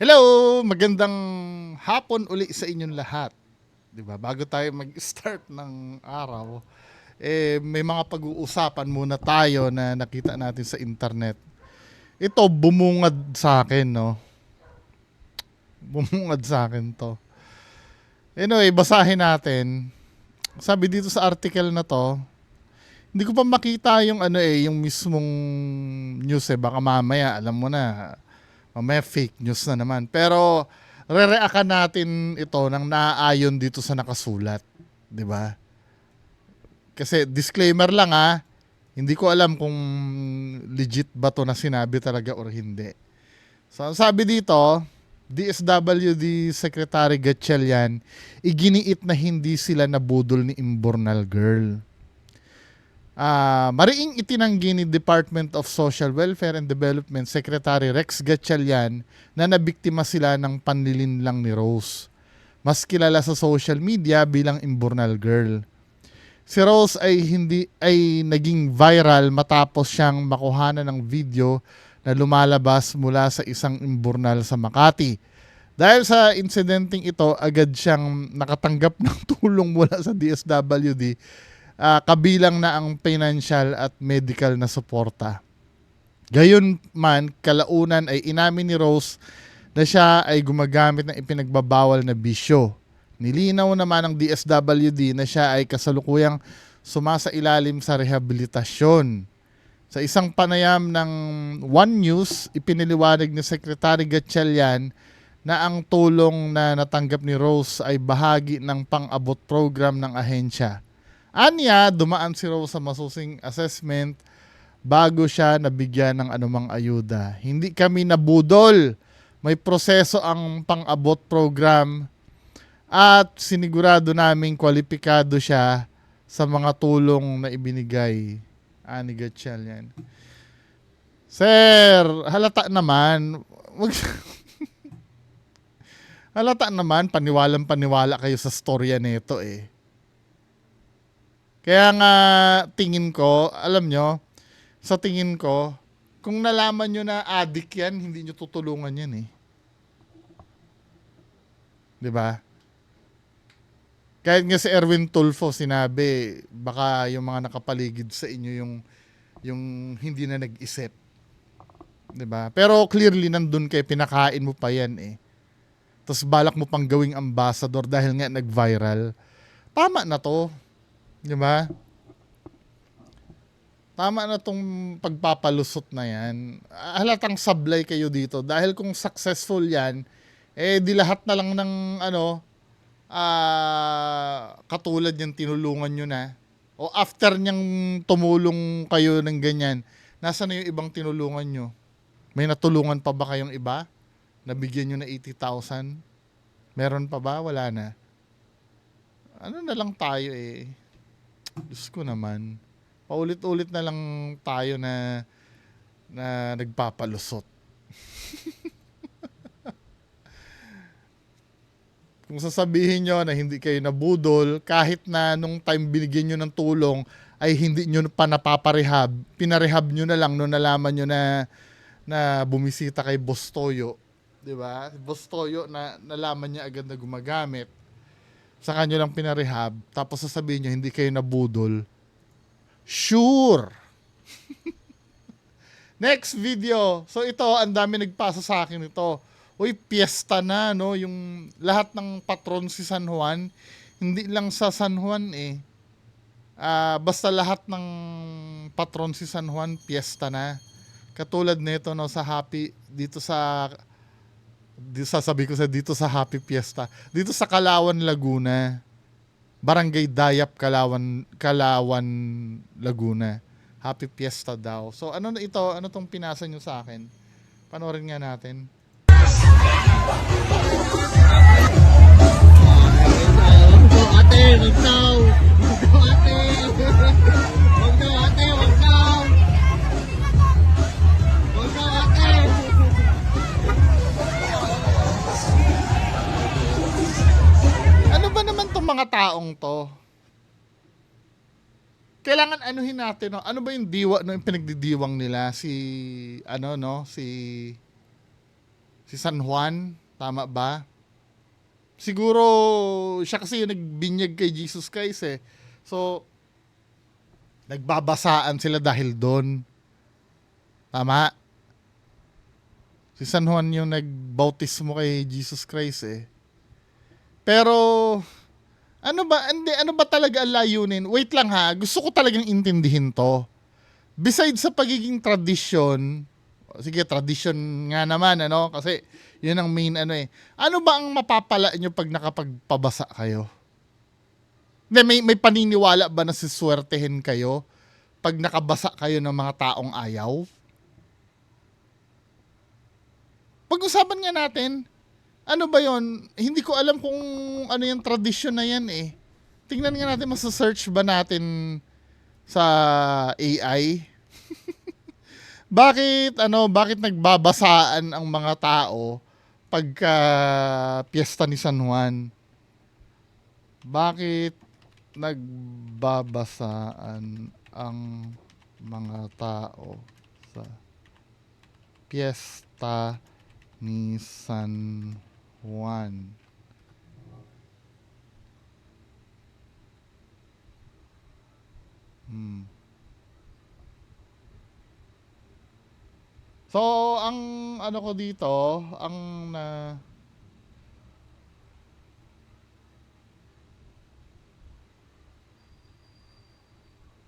Hello! Magandang hapon uli sa inyong lahat. 'Di ba? Bago tayo mag-start ng araw, may mga pag-uusapan muna tayo na nakita natin sa internet. Ito bumungad sa akin, no. Bumungad sa akin 'to. Anyway, basahin natin. Sabi dito sa article na 'to, hindi ko pa makita yung yung mismong news baka mamaya alam mo na, mamaya fake news na naman. Pero re-reactan natin ito nang naaayon dito sa nakasulat, 'di ba? Kasi disclaimer lang hindi ko alam kung legit ba to na sinabi talaga or hindi. So ang sabi dito, DSWD Secretary Gatchalian, iginiit na hindi sila nabudol ni Imbornal Girl. Mariing itinanggi ni Department of Social Welfare and Development Secretary Rex Gatchalian na nabiktima sila ng panlilinlang ni Rose. Mas kilala sa social media bilang Imbornal Girl. Si Rose ay naging viral matapos siyang makuhanan ng video na lumalabas mula sa isang imburnal sa Makati. Dahil sa insidenteng ito, agad siyang nakatanggap ng tulong mula sa DSWD, kabilang na ang financial at medical na suporta. Gayunman, kalaunan ay inamin ni Rose na siya ay gumagamit ng ipinagbabawal na bisyo. Nilinaw naman ng DSWD na siya ay kasalukuyang sumasailalim sa rehabilitasyon. Sa isang panayam ng One News, ipiniliwanag ni Secretary Gatchalian na ang tulong na natanggap ni Rose ay bahagi ng pang-abot program ng ahensya. Anya, dumaan si Rose sa masusing assessment bago siya nabigyan ng anumang ayuda. Hindi kami nabudol. May proseso ang pang-abot program at sinigurado naming kwalipikado siya sa mga tulong na ibinigay. Ani Gatchalian. Sir, halata naman. Halata naman, paniwalang-paniwala kayo sa storya nito Kaya nga, tingin ko, alam nyo, sa tingin ko, kung nalaman nyo na addict yan, hindi nyo tutulungan yan 'Di ba? Kahit nga si Erwin Tulfo sinabi, baka yung mga nakapaligid sa inyo yung hindi na nag-isip. 'Di ba? Pero clearly nandun kayo, pinakain mo pa yan Tapos balak mo pang gawing ambassador dahil nga nag-viral. Tama na to. 'Di ba? Tama na tong pagpapalusot na yan. Halatang sablay kayo dito dahil kung successful yan, di lahat na lang ng katulad yung tinulungan nyo na. O after niyang tumulong kayo ng ganyan, nasa na yung ibang tinulungan nyo? May natulungan pa ba kayong iba? Nabigyan nyo na 80,000? Meron pa ba? Wala na. Ano na lang tayo Diyos ko naman. Paulit-ulit na lang tayo na nagpapalusot. Kung sasabihin nyo na hindi kayo nabudol, kahit na nung time binigyan nyo ng tulong, ay hindi nyo pa napaparehab, pinarehab nyo na lang nung nalaman nyo na bumisita kay Boss Toyo. Diba? Boss Toyo na nalaman niya agad na gumagamit. Sa kanyo lang pinarehab, tapos sasabihin nyo hindi kayo nabudol. Sure! Next video. So ito, ang dami nagpasa sa akin ito. Uy, piyesta na, no? Yung lahat ng patron si San Juan, hindi lang sa San Juan basta lahat ng patron si San Juan, piyesta na. Katulad nito, no, sa Happy, dito sabi ko dito sa Happy Fiesta. Dito sa Kalawan, Laguna. Barangay Dayap, Kalawan, Laguna. Happy Fiesta daw. So ano na ito? Ano tong pinasa nyo sa akin? Panoorin nga natin. Ano ba naman tong mga taong to? Kailangan anuhin natin, no? Ano ba yung diwa, no, yung pinagdidiwang nila si Si San Juan, tama ba? Siguro, siya kasi yung nagbinyag kay Jesus Christ eh. So, nagbabasaan sila dahil doon. Tama? Si San Juan yung nagbautismo kay Jesus Christ eh. Pero, ano ba talaga ang layunin? Wait lang ha, gusto ko talagang intindihin to. Besides sa pagiging tradisyon, sige, tradition nga naman, ano, kasi yun ang main ano eh. Ano ba ang mapapala nyo pag nakapagpabasa kayo? May paniniwala ba na siswertehin kayo pag nakabasa kayo ng mga taong ayaw? Pag-usapan nga natin, ano ba yon? Hindi ko alam kung ano yung tradisyon na yan eh. Tingnan nga natin, masa-search ba natin sa AI? Bakit nagbabasaan ang mga tao pagka piyesta ni San Juan? Bakit nagbabasaan ang mga tao sa piyesta ni San Juan? So, ang ano ko dito, ang na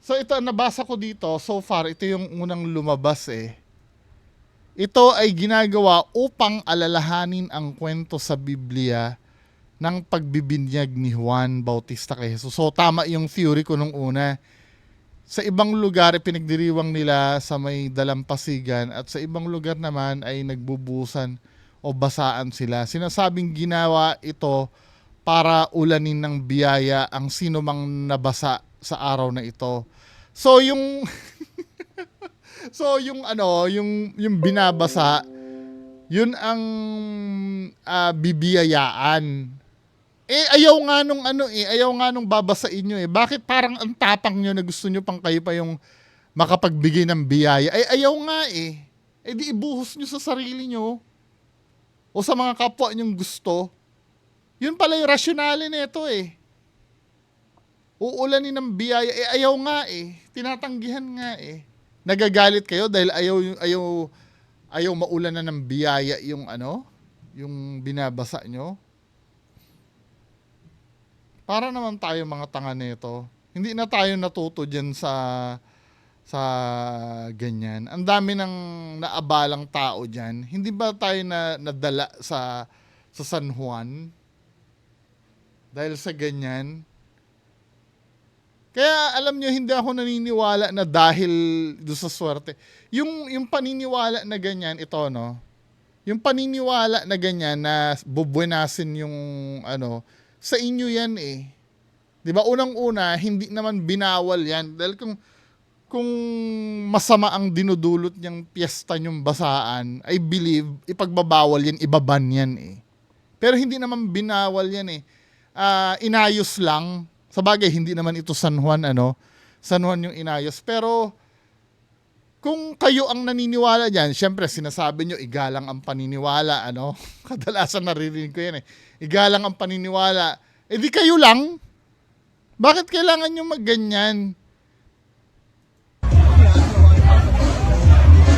So ito nabasa ko dito, so far ito yung unang lumabas eh. Ito ay ginagawa upang alalahanin ang kwento sa Biblia ng pagbibinyag ni Juan Bautista kay Jesus. So tama yung theory ko nung una. Sa ibang lugar pinagdiriwang nila sa may dalampasigan at sa ibang lugar naman ay nagbubusan o basaan sila. Sinasabing ginawa ito para ulanin ng biyaya ang sino mang nabasa sa araw na ito. So yung yung binabasa, yun ang bibiyayaan. Ayaw nga nung babasain nyo eh. Bakit parang ang tapang nyo na gusto nyo pang kayo pa yung makapagbigay ng biyaya? Ayaw nga eh. Di ibuhos nyo sa sarili nyo o sa mga kapwa nyong gusto. Yun pala yung rasyonale nito eh. Uulanin ng biyaya, ayaw nga eh. Tinatanggihan nga eh. Nagagalit kayo dahil ayaw maulan na ng biyaya yung yung binabasa nyo. Para naman tayo mga tanga nito. Hindi na tayo natuto dyan sa ganyan. Ang dami ng naabalang tao dyan. Hindi ba tayo nadala sa San Juan? Dahil sa ganyan. Kaya alam nyo, hindi ako naniniwala na dahil doon sa swerte. Yung paniniwala na ganyan, ito no, yung paniniwala na ganyan na bubuenasin yung sa inyo yan eh. 'Di ba? Unang-una, hindi naman binawal yan dahil kung masama ang dinudulot niyang piyesta niyong basaan, I believe ipagbabawal yan, ibaban yan eh. Pero hindi naman binawal yan eh. Inayos lang. Sabagay, hindi naman ito San Juan San Juan yung inayos. Pero kung kayo ang naniniwala diyan, syempre sinasabi nyo igalang ang paniniwala, Kadalasan naririnig ko yan eh. Igalang ang paniniwala. Di kayo lang. Bakit kailangan nyo magganyan?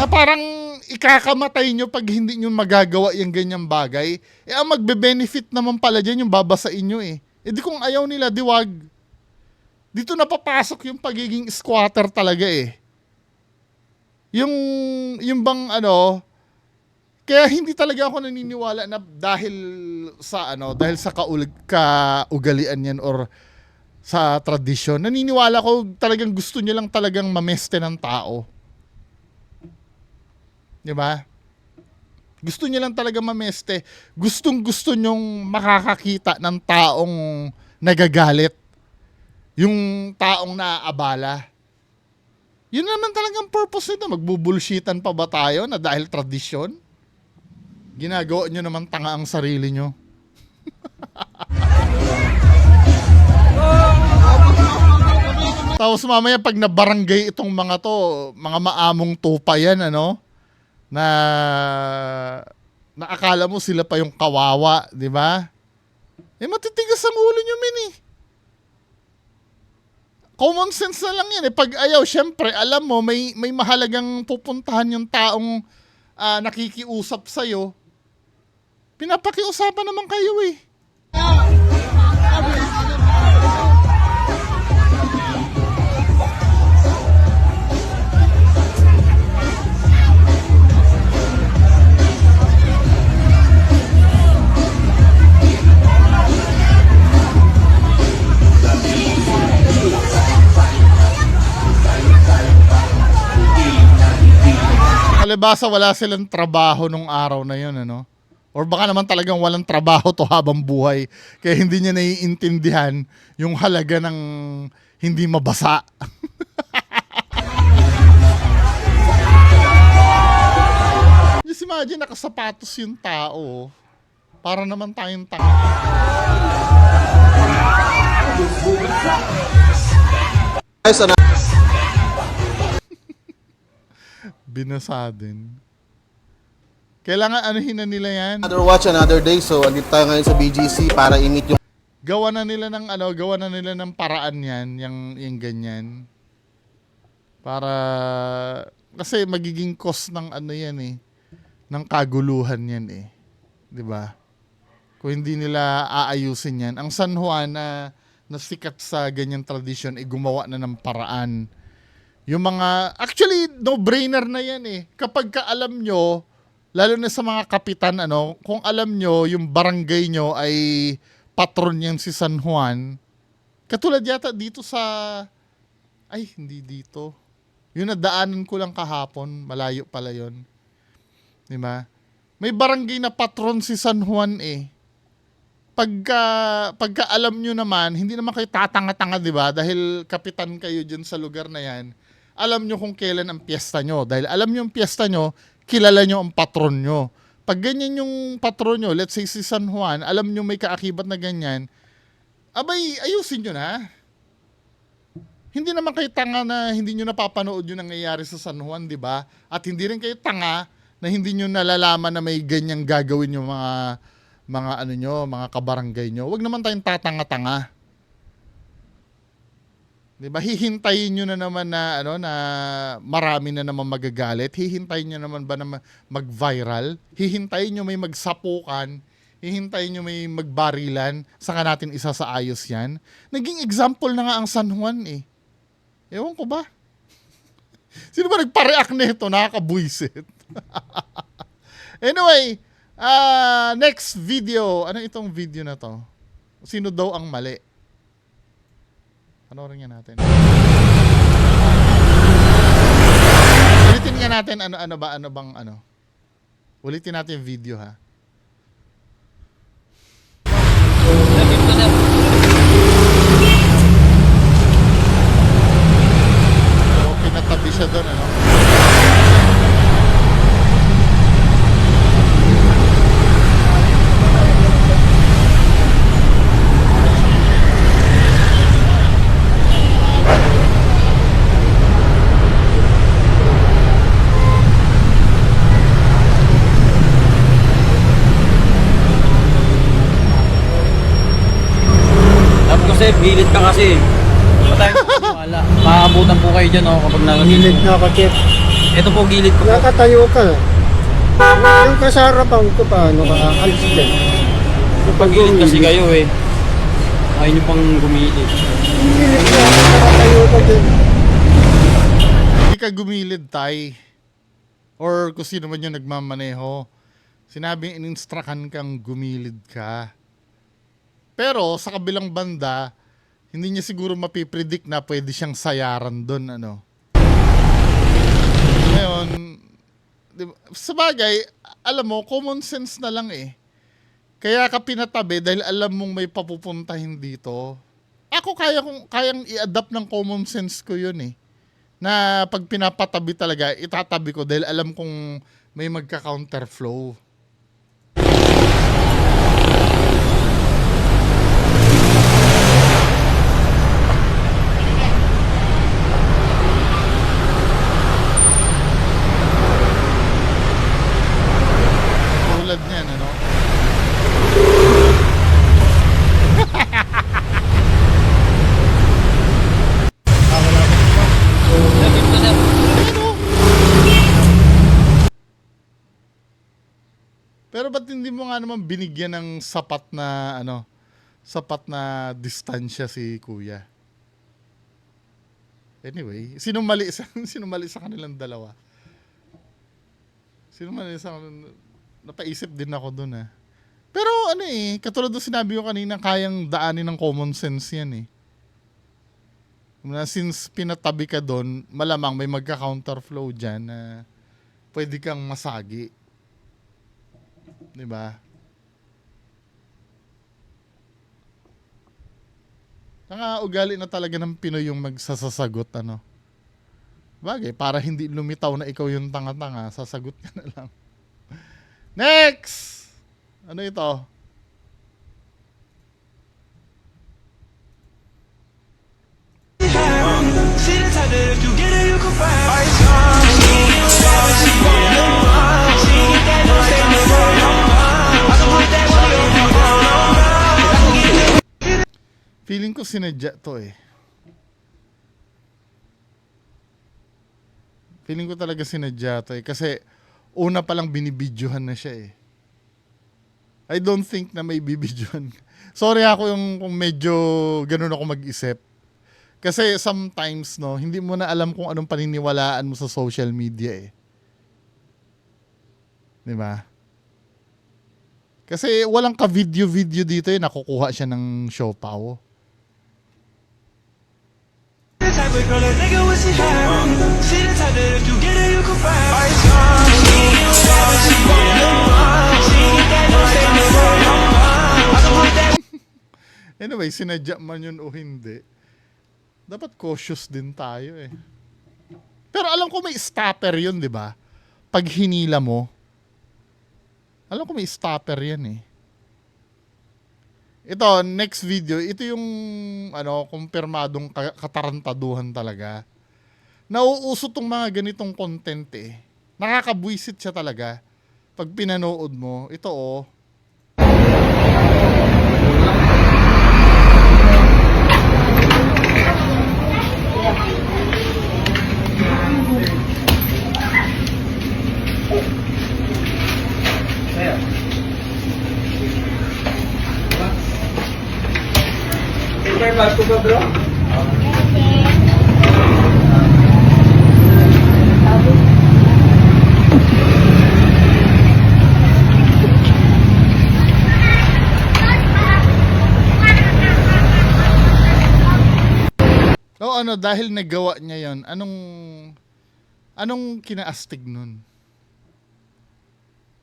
Na parang ikakamatay nyo pag hindi nyo magagawa yung ganyang bagay. Ang magbe-benefit naman pala dyan yung babasain nyo eh. Di kung ayaw nila, diwag. Dito napapasok yung pagiging squatter talaga eh. Yung bang kaya hindi talaga ako naniniwala na dahil sa kaugalian yan or sa tradisyon. Naniniwala ko talagang gusto niya lang talagang mameste ng tao. 'Di ba? Gusto niya lang talaga mameste. Gustong-gusto nyong makakakita ng taong nagagalit. Yung taong naaabala. Yun naman talagang purpose nito. Magbubullshitan pa ba tayo na dahil tradisyon? Ginagawa nyo naman tanga ang sarili nyo. Tapos mamaya pag nabarangay itong mga to, mga maamong tupa yan, na na akala mo sila pa yung kawawa, di ba? Matitigas ang ulo nyo, min eh. Common sense na lang yan eh. Pag ayaw, syempre, alam mo, may mahalagang pupuntahan yung taong nakikiusap sa'yo. Pinapakiusapan naman kayo eh. Palibasa wala silang trabaho nung araw na yun, ano? Or baka naman talagang walang trabaho to habang buhay. Kaya hindi niya naiintindihan yung halaga ng hindi mabasa. Just imagine, nakasapatos yung tao. Para naman tayong tanga. Binasa din. Kailangan anuhin na nila yan. Another watch, another day. So, andito tayo ngayon sa BGC para i-meet yung... Gawa na nila ng paraan yan, yung ganyan. Para, kasi magiging cause ng ano yan eh, ng kaguluhan yan eh. 'Di ba? Kung hindi nila aayusin yan. Ang San Juan na sikat sa ganyang tradisyon ay gumawa na ng paraan. Yung mga, actually, no-brainer na yan eh. Kapag ka alam nyo, lalo na sa mga kapitan, kung alam nyo, yung barangay nyo ay patron yan si San Juan, katulad yata dito sa, hindi dito. Yung nadaanan ko lang kahapon, malayo pala yun. Diba? May barangay na patron si San Juan eh. Pagka alam nyo naman, hindi naman kayo tatanga-tanga, diba? Dahil kapitan kayo dyan sa lugar na yan, alam nyo kung kailan ang piyesta nyo. Dahil alam nyo ang piyesta nyo, kilala nyo ang patron nyo. Pag ganyan yung patron nyo, let's say si San Juan, alam nyo may kaakibat na ganyan, abay, ayusin nyo na. Hindi naman kayo tanga na hindi nyo napapanood yung nangyayari sa San Juan, di ba? At hindi rin kayo tanga na hindi nyo nalalaman na may ganyang gagawin yung mga kabarangay nyo. Huwag naman tayong tatanga-tanga. Diba? Hihintayin nyo na naman na na marami na naman magagalit. Hihintayin nyo naman ba na mag-viral? Hihintayin nyo may magsapukan? Hihintayin nyo may magbarilan? Saka natin isa sa ayos yan? Naging example na nga ang San Juan eh. Ewan ko ba? Sino ba nagpa-react nito? Nakakabuisit. Anyway, next video. Ano itong video na to? Sino daw ang mali? Panoorin nga natin. Ulitin nga natin Ulitin natin yung video ha. So, pinatabi siya doon Kasi gilid ka kasi. Wala. Makakabutan po kayo dyan kapag Gilid na ako, Chef. Ito po gilid ko po. Nakatayo ka. Yung kasarapan ko, paano ka alis din? Pag gilid kasi kayo eh. Ayaw nyo pang gumilid. Gilid na ako, nakatayo ka din. Hindi ka gumilid, tay. Or kung sino man yung nagmamaneho. Sinabing in-instructan kang gumilid ka. Pero sa kabilang banda, hindi niya siguro mapipredict na pwede siyang sayaran doon, Ngayon, sa bagay, alam mo, common sense na lang eh. Kaya ka pinatabi dahil alam mong may papupuntahin dito. Ako kayang i-adapt ng common sense ko yun eh. Na pag pinapatabi talaga, itatabi ko dahil alam kong may magka-counterflow. Tulad niyan, ano. Sabi ko, sir. Pero ba't hindi mo nga naman binigyan ng sapat na ano, sapat na distansya si kuya? Anyway, sino mali sa sino mali sa kanilang dalawa? Sino mali sa napaisip din ako doon ah. Pero ano eh, katulad ng sinabi ko kanina, kayang daanin ng common sense yan eh. Na since pinatabi ka doon, malamang may magka-counterflow dyan na pwede kang masagi. Diba? Ugali na talaga ng Pinoy yung magsasasagot, ano. Bagay, para hindi lumitaw na ikaw yung tanga-tanga, sasagot ka na lang. Next! Ano ito? Feeling ko sinadya to eh. Feeling ko talaga sinadya to eh. Kasi una palang binibidyohan na siya eh. I don't think na may bibidyohan. Sorry ako yung kung medyo ganun ako mag-isip. Kasi sometimes, no, hindi mo na alam kung anong paniniwalaan mo sa social media eh. Diba? Kasi walang ka-video-video dito eh. Nakukuha siya ng siopaw. Anyway, sinadya man yun o hindi, dapat cautious din tayo eh. Pero alam ko may stopper yun, di ba? Pag hinila mo, alam ko may stopper yan eh. Ito, next video, ito yung ano, kumpirmadong katarantaduhan talaga. Nauuso tong mga ganitong content eh. Nakakabwisit siya talaga. Pag pinanood mo, ito oh. Bago ba, bro? O ano, dahil nagawa niya yon, anong kinaastig nun?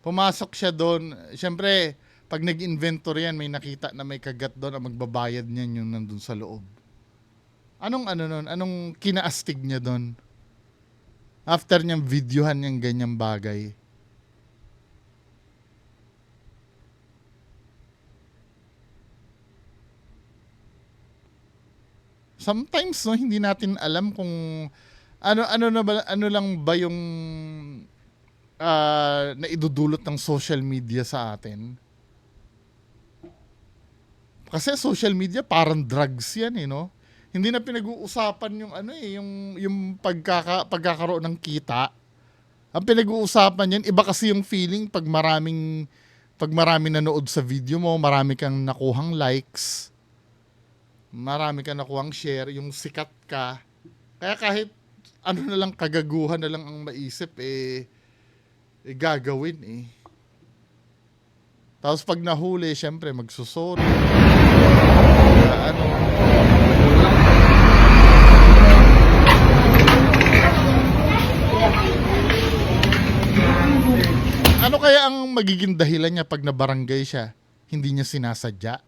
Pumasok siya doon, syempre, pag nag-inventory yan, may nakita na may kagat doon, ang magbabayad niyan yung nandun sa loob. Anong kinaastig niya doon? After niyang videohan yung ganyang bagay. Sometimes no, hindi natin alam kung ano lang ba yung naidudulot ng social media sa atin. Kasi social media parang drugs yan eh, no? Hindi na pinag-uusapan yung yung pagkakaroon ng kita. Ang pinag-uusapan yan, iba kasi yung feeling pag maraming nanood sa video mo, marami kang nakuhang likes, marami kang nakuhang share, yung sikat ka. Kaya kahit ano na lang, kagaguhan na lang ang maisip gagawin eh. Tapos pag nahuli, syempre magsusorry. Ano kaya ang magiging dahilan niya pag nabarangay siya? Hindi niya sinasadya?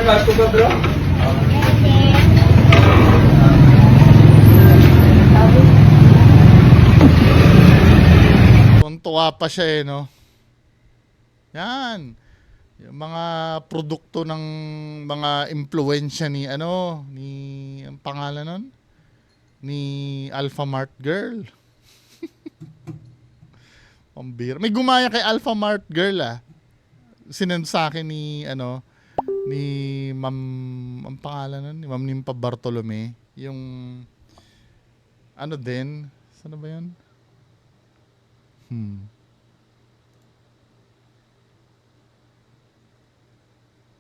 Bago ba, bro? Tuntua pa siya eh, no? Yan. Yung mga produkto ng mga impluwensya ni ang pangalan nun? Ni Alpha Mart Girl. Pambira. May gumaya kay Alpha Mart Girl Sinend sa akin ni Ma'am, ang pangalan nun, ni Ma'am Nimpa Bartolome. Yung din, saan ba yun?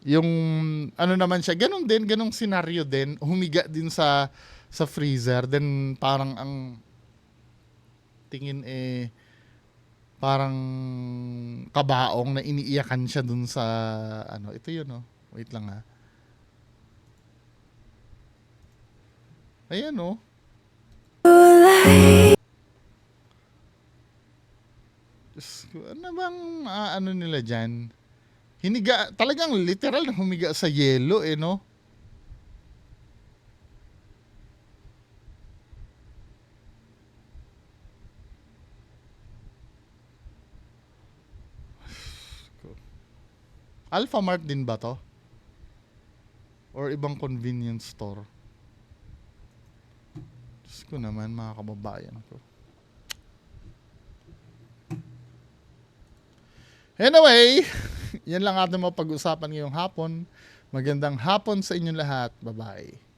Yung naman siya, ganong senaryo din, humiga din sa freezer, then parang ang tingin parang kabaong na iniiyakan siya dun sa ito yun wait lang ayan Diyos ko, ano bang nila dyan? Hiniga, talagang literal na humiga sa yelo no? Alpha Mart din ba to? Or ibang convenience store? Diyos ko naman, mga kababayan ko. Anyway, yan lang ating mapag-usapan ngayong hapon. Magandang hapon sa inyong lahat. Bye-bye.